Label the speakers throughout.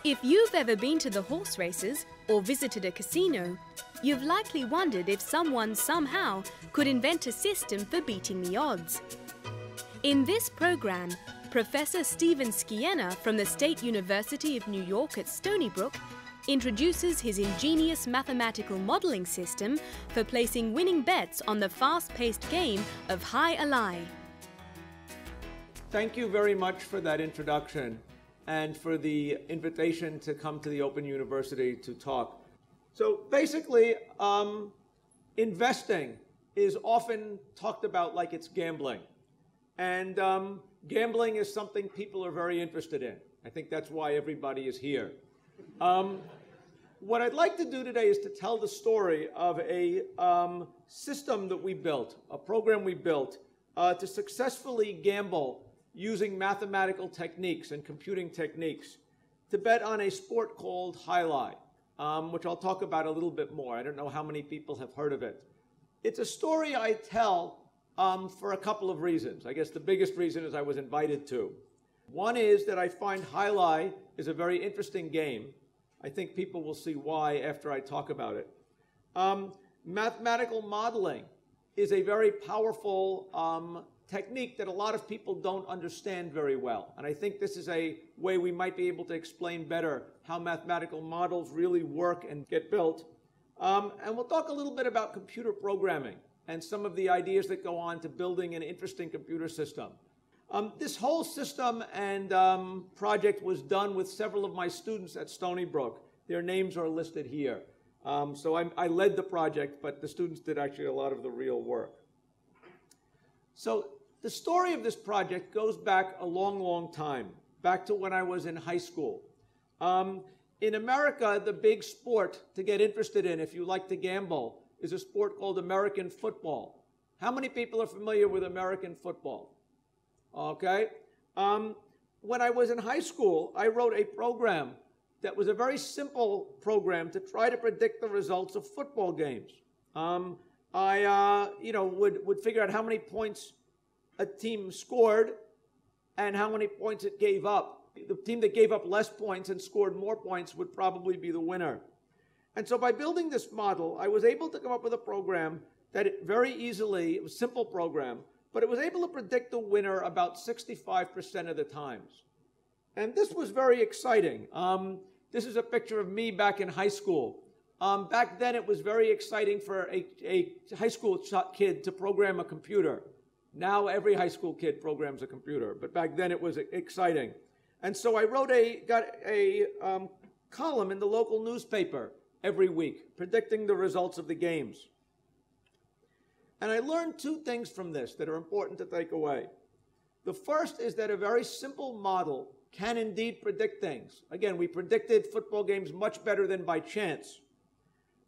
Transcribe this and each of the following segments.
Speaker 1: If you've ever been to the horse races or visited a casino, you've likely wondered if someone somehow could invent a system for beating the odds. In this program, Professor Stephen Skiena from the State University of New York at Stony Brook introduces his ingenious mathematical modeling system for placing winning bets on the fast-paced game of High Ally.
Speaker 2: Thank you very much for that introduction and for the invitation to come to the Open University to talk. So basically, investing is often talked about like it's gambling. And gambling is something people are very interested in. I think that's why everybody is here. What I'd like to do today is to tell the story of a system that we built, a program we built to successfully gamble using mathematical techniques and computing techniques to bet on a sport called High Ally, which I'll talk about a little bit more. I don't know how many people have heard of it. It's a story I tell for a couple of reasons. I guess the biggest reason is I was invited to. One is that I find High Ally is a very interesting game. I think people will see why after I talk about it. Mathematical modeling is a very powerful technique that a lot of people don't understand very well. And I think this is a way we might be able to explain better how mathematical models really work and get built. And we'll talk a little bit about computer programming and some of the ideas that go on to building an interesting computer system. This whole system and project was done with several of my students at Stony Brook. Their names are listed here. So I led the project, but the students did actually a lot of the real work. So the story of this project goes back a long, long time, back to when I was in high school. In America, the big sport to get interested in if you like to gamble is a sport called American football. How many people are familiar with American football? Okay. When I was in high school, I wrote a program that was a very simple program to try to predict the results of football games. I would figure out how many points a team scored and how many points it gave up. The team that gave up less points and scored more points would probably be the winner. And so by building this model, I was able to come up with a program that very easily, it was a simple program, but it was able to predict the winner about 65% of the times. And this was very exciting. This is a picture of me back in high school. Back then, it was very exciting for a high school kid to program a computer. Now, every high school kid programs a computer, but back then it was exciting. And so I got a column in the local newspaper every week, predicting the results of the games. And I learned two things from this that are important to take away. The first is that a very simple model can indeed predict things. Again, we predicted football games much better than by chance.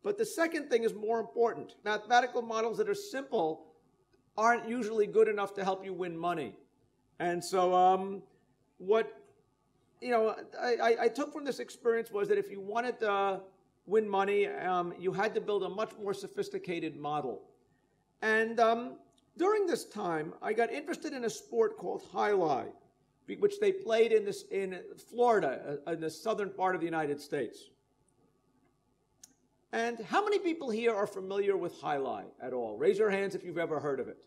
Speaker 2: But the second thing is more important. Mathematical models that are simple aren't usually good enough to help you win money. And so I took from this experience was that if you wanted to win money, you had to build a much more sophisticated model. And during this time, I got interested in a sport called High Ally, which they played in Florida, in the southern part of the United States. And how many people here are familiar with High Ally at all? Raise your hands if you've ever heard of it.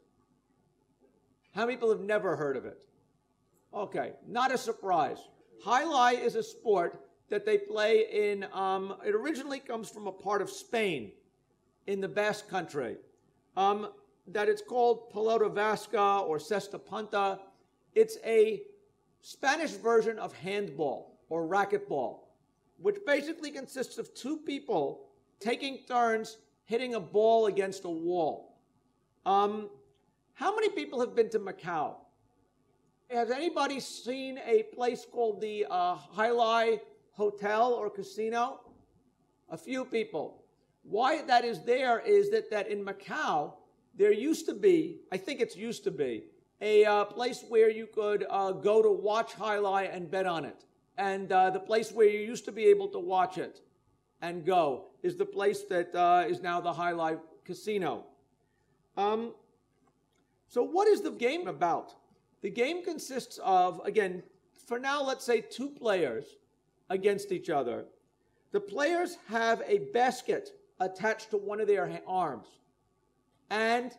Speaker 2: How many people have never heard of it? Okay, not a surprise. High Ally is a sport that they play in, it originally comes from a part of Spain in the Basque Country, that it's called Pelota Vasca or Cesta Punta. It's a Spanish version of handball or racquetball, which basically consists of two people taking turns hitting a ball against a wall. How many people have been to Macau? Has anybody seen a place called the High Ally Hotel or Casino? A few people. Why that is there is that in Macau, there used to be, I think it's used to be, a place where you could go to watch High Ally and bet on it. And the place where you used to be able to watch it and Go is the place that is now the High Life Casino. So what is the game about? The game consists of, again, for now, let's say 2 players against each other. The players have a basket attached to one of their arms, and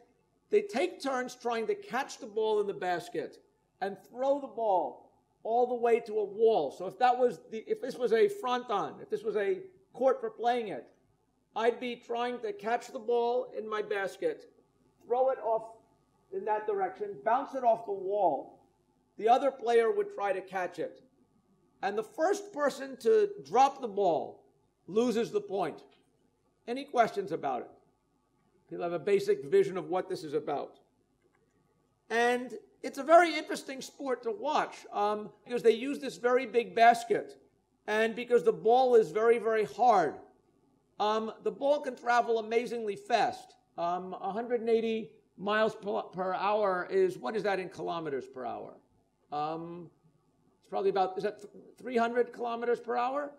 Speaker 2: they take turns trying to catch the ball in the basket and throw the ball all the way to a wall. So if this was a fronton, if this was a court for playing it, I'd be trying to catch the ball in my basket, throw it off in that direction, bounce it off the wall. The other player would try to catch it. And the first person to drop the ball loses the point. Any questions about it? People have a basic vision of what this is about. And it's a very interesting sport to watch because they use this very big basket and because the ball is very, very hard. The ball can travel amazingly fast. 180 miles per hour is, what is that in kilometers per hour? It's probably about, is that 300 kilometers per hour?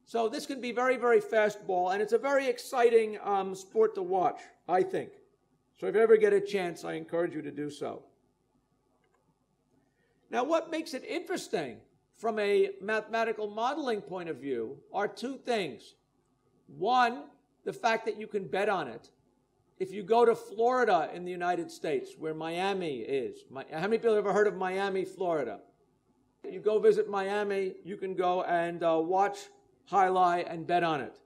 Speaker 2: So this can be very, very fast ball, and it's a very exciting sport to watch, I think. So if you ever get a chance, I encourage you to do so. Now, what makes it interesting from a mathematical modeling point of view are 2 things. One, the fact that you can bet on it. If you go to Florida in the United States, where Miami is, how many people have ever heard of Miami, Florida? You go visit Miami, you can go and watch highlight and bet on it.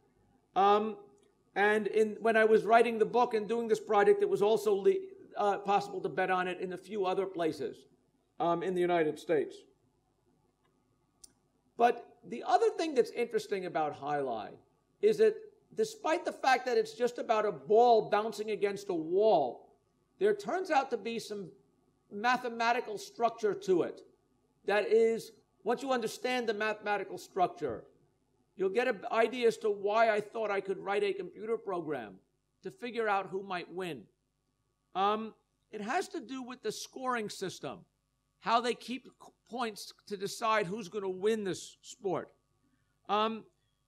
Speaker 2: When I was writing the book and doing this project, it was also possible to bet on it in a few other places in the United States. But the other thing that's interesting about highlight is that despite the fact that it's just about a ball bouncing against a wall, there turns out to be some mathematical structure to it. That is, once you understand the mathematical structure, you'll get an idea as to why I thought I could write a computer program to figure out who might win. It has to do with the scoring system, how they keep points to decide who's going to win this sport.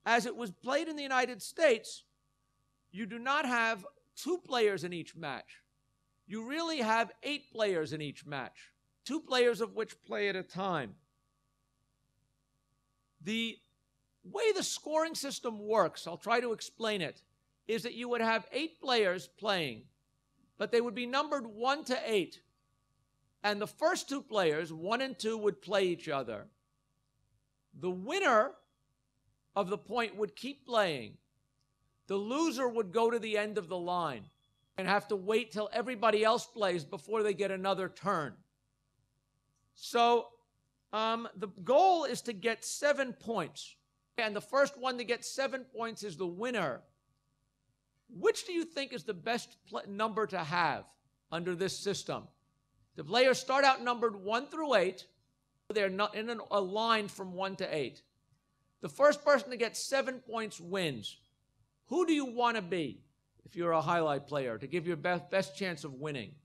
Speaker 2: As it was played in the United States, you do not have 2 players in each match. You really have 8 players in each match, 2 players of which play at a time. The way the scoring system works, I'll try to explain it, is that you would have 8 players playing, but they would be numbered 1 to 8. And the first 2 players, 1 and 2, would play each other. The winner of the point would keep playing. The loser would go to the end of the line and have to wait till everybody else plays before they get another turn. So the goal is to get 7 points. And the first one to get 7 points is the winner. Which do you think is the best number to have under this system? The players start out numbered 1 through 8. They're not in a line from 1 to 8. The first person to get 7 points wins. Who do you want to be if you're a highlight player to give your best chance of winning?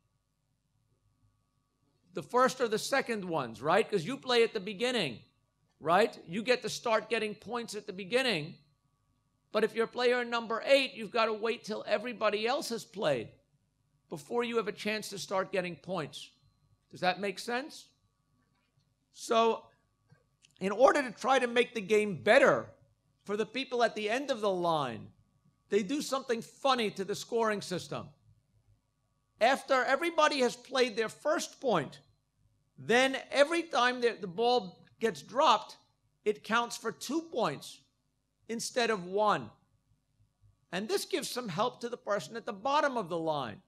Speaker 2: The first or the second ones, right? Because you play at the beginning, right? You get to start getting points at the beginning. But if you're player number 8, you've got to wait till everybody else has played before you have a chance to start getting points. Does that make sense? So, in order to try to make the game better for the people at the end of the line, they do something funny to the scoring system. After everybody has played their first point, then every time the ball gets dropped, it counts for 2 points instead of 1. And this gives some help to the person at the bottom of the line.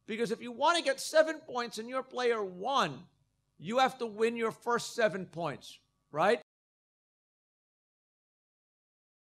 Speaker 2: Because if you want to get 7 points and you're player 1, you have to win your first 7 points, right?